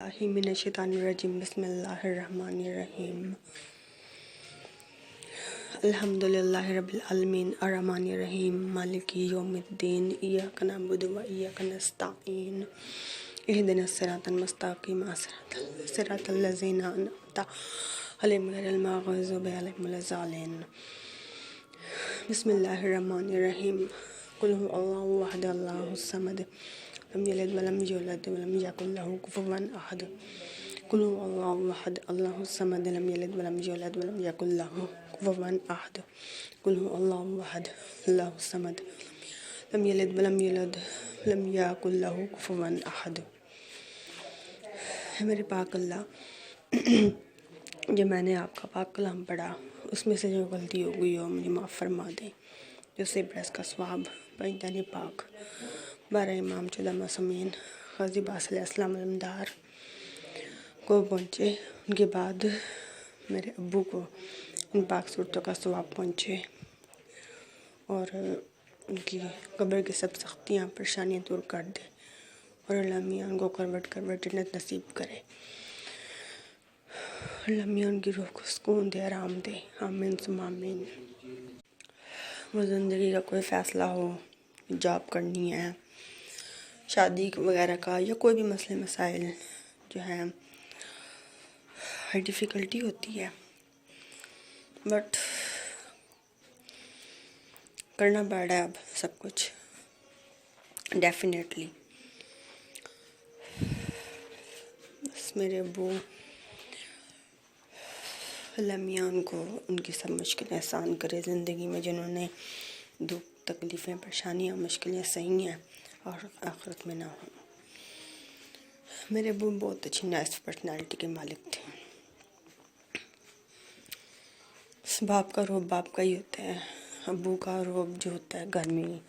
बिस्मिल्लाहि मिनश्शैतानिर्रजीम बिस्मिल्लाहिर्रहमानिर्रहीम अल्हम्दुलिल्लाहि रब्बिल आलमीन अर्रहमानिर्रहीम मालिकी यौमिद्दीन इय्याका नअबुदु व इय्याका नस्तईन इहदिनस सिरातल मुस्तकीम सिरातल लज़ीना अनअमता अलैहिम गैरिल मग़ज़ूबि अलैहिम वलद्दालीन बिस्मिल्लाहिर्रहमानिर्रहीम कुल हुवल्लाहु अहद अल्लाहुस समद लम यलिद वलम यूलद वलम यकुल लहू कुफुवन अहद कुल हुवल्लाहु अहद अल्लाहुस समद लम यलिद वलम यूलद वलम यकुल लहू कुफुवन अहद कुल हुवल्लाहु अहद अल्लाहुस समद लम यलिद वलम यूलद वलम यकुल लहू कुफुवन अहद। मेरे पाक अल्लाह, जो मैंने आपका पाक कलाम पढ़ा उसमें से जो गलती हो गई हो मुझे माफ़ फरमा दें। जो सिब्रस का स्वाब पैंतानी पाक 12 इमाम 14 मासूमीन ग़ाज़ी बासलाम अलमदार को पहुँचे, उनके बाद मेरे अब्बू को इन पाक सूरतों का स्वाब पहुँचे और उनकी कब्र की सब सख्तियाँ परेशानियाँ दूर कर दे और अल्लाह मियाँ उनको करवट जन्नत नसीब करे। अल्लाह मियाँ उनकी रूह को सुकून दे, आराम दे। आमीन सुम्मा आमीन। वो ज़िंदगी का कोई फ़ैसला हो, जॉब करनी है, शादी वगैरह का, या कोई भी मसले मसाइल जो है डिफ़िकल्टी होती है, बट करना पड़ रहा है अब सब कुछ डेफिनेटली। बस मेरे अब्बू अल्लाह मियाँ उनको उनकी सब मुश्किलें आसान करे ज़िंदगी में, जिन्होंने दुख तकलीफ़ें परेशानियाँ मुश्किलें सही हैं और आखिरत में ना हो। मेरे अब्बू बहुत अच्छी नाइस पर्सनालिटी के मालिक थे। बाप का रोब बाप का ही होता है। अब्बू का रोब जो होता है, गर्मी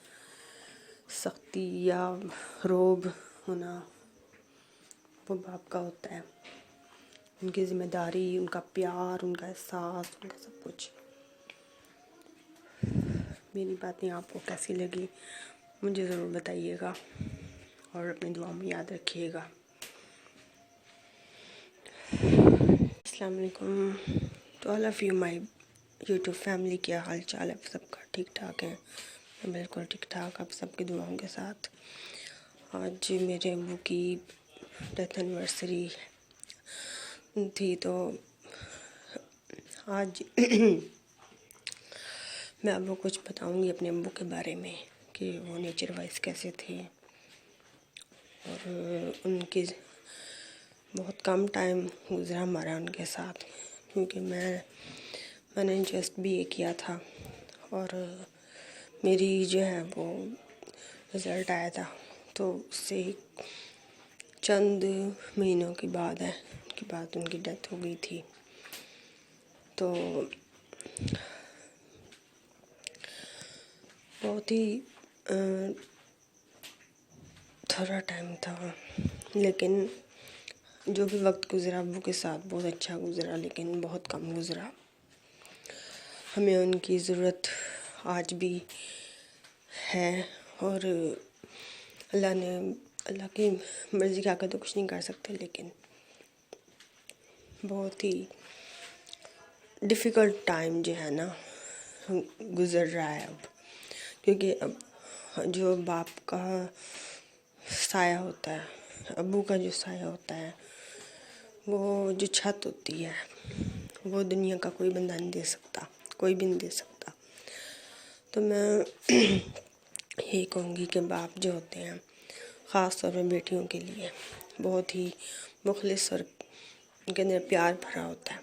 सख्ती या रोब होना, वो बाप का होता है। उनकी ज़िम्मेदारी, उनका प्यार, उनका एहसास, उनका सब कुछ। मेरी बातें आपको कैसी लगी मुझे ज़रूर बताइएगा और अपनी दुआ में याद रखिएगा। अस्सलाम वालेकुम तो all of you my YouTube family, क्या हाल चाल है सबका? ठीक ठाक है? मैं बिल्कुल ठीक ठाक, आप सबकी दुआओं के साथ। आज मेरे अब्बू की डेथ एनिवर्सरी थी, तो आज मैं आपको कुछ बताऊंगी अपने अब्बू के बारे में कि वो नेचर वाइज कैसे थे और उनकी बहुत कम टाइम गुज़रा हमारा उनके साथ, क्योंकि मैंने जस्ट BA किया था और मेरी जो है वो रिज़ल्ट आया था, तो उससे चंद महीनों के बाद उनकी डेथ हो गई थी। तो बहुत ही थोड़ा टाइम था, लेकिन जो भी वक्त गुज़रा अब्बू के साथ बहुत अच्छा गुज़रा, लेकिन बहुत कम गुज़रा। हमें उनकी ज़रूरत आज भी है और अल्लाह की मर्ज़ी के आगे तो कुछ नहीं कर सकते, लेकिन बहुत ही डिफ़िकल्ट टाइम जो है ना गुज़र रहा है अब, क्योंकि अब जो बाप का साया होता है, अब्बू का जो साया होता है, वो जो छत होती है, वो दुनिया का कोई बंदा नहीं दे सकता, कोई भी नहीं दे सकता। तो मैं यही कहूँगी कि बाप जो होते हैं ख़ास तौर पर बेटियों के लिए बहुत ही मुखलिस और उनके अंदर प्यार भरा होता है।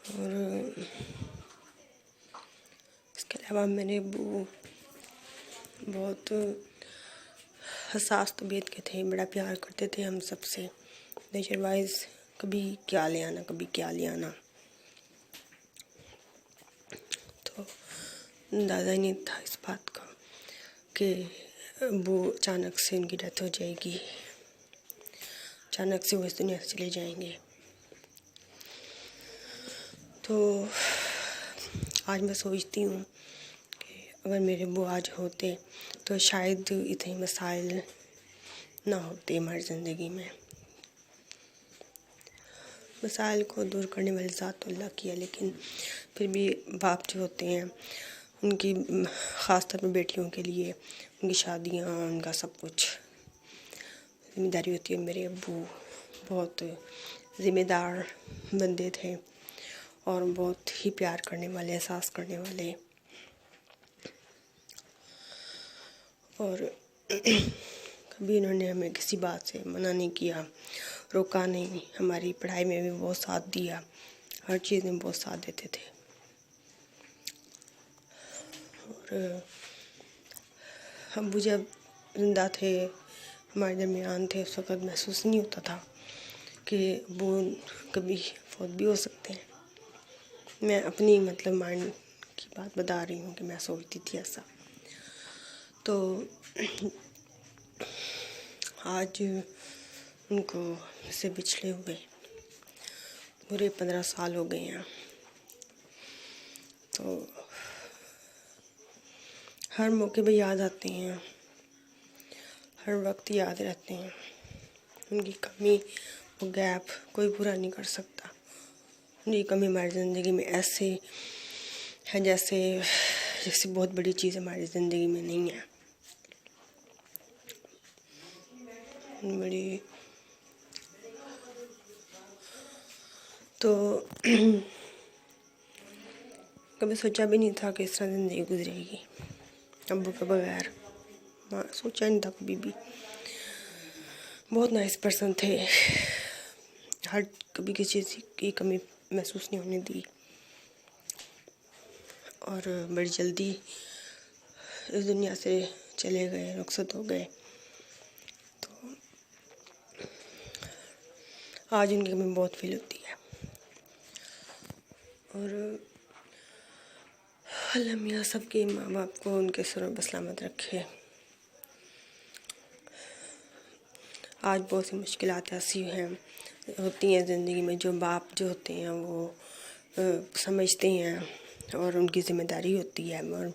और इसके अलावा मेरे अब्बू बहुत हसास तबीयत के थे, बड़ा प्यार करते थे हम सब से। नेचर वाइज कभी क्या ले आना, कभी क्या ले आना, तो अंदाज़ा ही नहीं था इस बात का कि अब्बू अचानक से उनकी डेथ हो जाएगी, अचानक से वो इस दुनिया से चले जाएंगे। तो आज मैं सोचती हूँ कि अगर मेरे अब्बू आज होते तो शायद इतने मसाइल نہ ہوتے ہماری زندگی میں. مسائل کو دور کرنے والی ذات تو اللہ کی ہے، لیکن پھر بھی باپ جو ہوتے ہیں ان کی خاص طور پہ بیٹیوں کے لیے ان کی شادیاں، ان کا سب کچھ ذمہ داری ہوتی ہے. میرے ابو بہت ذمہ دار بندے تھے اور بہت ہی پیار کرنے والے، احساس کرنے والے، اور کبھی انہوں نے ہمیں کسی بات سے منع نہیں کیا، روکا نہیں. ہماری پڑھائی میں بھی بہت ساتھ دیا، ہر چیز میں بہت ساتھ دیتے تھے. اور ابو جب زندہ تھے، ہمارے درمیان تھے، اس وقت محسوس نہیں ہوتا تھا کہ ابو کبھی فوت بھی ہو سکتے ہیں. میں اپنی مائنڈ کی بات بتا رہی ہوں کہ میں سوچتی تھی ایسا. تو آج ان کو سے بچھڑے ہوئے پورے 15 سال ہو گئے ہیں. تو ہر موقع پہ یاد آتے ہیں، ہر وقت یاد رہتے ہیں. ان کی کمی، وہ گیپ کوئی پورا نہیں کر سکتا. ان کی کمی ہماری زندگی میں ایسے ہے جیسے بہت بڑی چیز ہماری زندگی میں نہیں ہے. بڑی تو کبھی سوچا بھی نہیں تھا کہ اس طرح زندگی گزرے گی ابو کے بغیر. سوچا نہیں تھا کبھی بھی. بہت نائس پرسن تھے، کبھی کسی چیز کی کمی محسوس نہیں ہونے دی، اور بڑی جلدی اس دنیا سے چلے گئے، رخصت ہو گئے. تو آج ان کی کمی بہت فیل ہوتی ہے. اور اللہ میاں سب کے ماں باپ کو ان کے سروں پہ سلامت رکھے. آج بہت سی مشکلات ایسی ہوتی ہیں زندگی میں جو باپ جو ہوتے ہیں وہ سمجھتے ہیں اور ان کی ذمہ داری ہوتی ہے. اور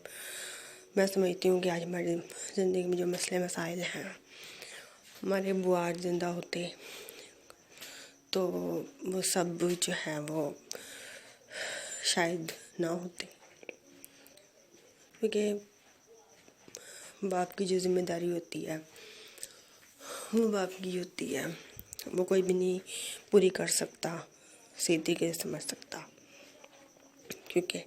میں سمجھتی ہوں کہ آج ہماری زندگی میں جو مسئلے مسائل ہیں، ہمارے ابو آج زندہ ہوتے تو وہ سب جو ہے وہ شاید نہ ہوتے. کیونکہ باپ کی جو ذمہ داری ہوتی ہے وہ باپ کی ہوتی ہے، وہ کوئی بھی نہیں پوری کر سکتا، صحیح کے سمجھ سکتا. کیونکہ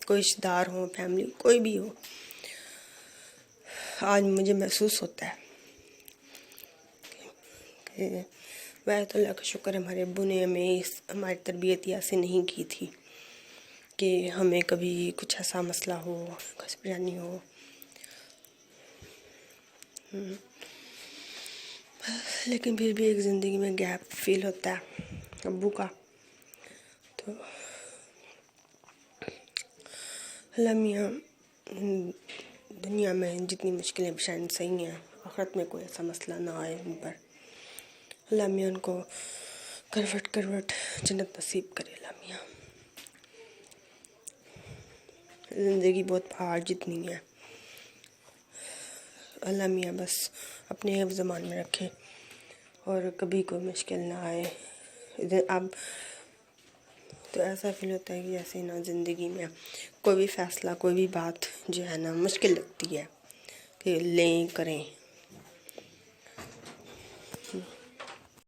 کوئی رشتہ دار ہو، فیملی کوئی بھی ہو، آج مجھے محسوس ہوتا ہے کہ ویسے تو اللہ کا شکر ہمارے ابو نے ہماری تربیت ایسے نہیں کی تھی کہ ہمیں کبھی کچھ ایسا مسئلہ ہو، کچھ پریشانی ہو. لیکن پھر بھی ایک زندگی میں گیپ فیل ہوتا ہے ابو کا. تو اللہ میاں دنیا میں جتنی مشکلیں پیشائیں صحیح ہیں، آخرت میں کوئی ایسا مسئلہ نہ آئے ان پر. اللہ میاں ان کو کروٹ جنت نصیب کرے. اللہ میاں زندگی بہت پہاڑ جتنی ہے. اللہ میاں بس اپنے حفظ امان میں رکھے اور کبھی کوئی مشکل نہ آئے. اب تو ایسا فیل ہوتا ہے کہ جیسے نا زندگی میں کوئی بھی فیصلہ، کوئی بھی بات جو ہے نا مشکل لگتی ہے کہ لیں کریں.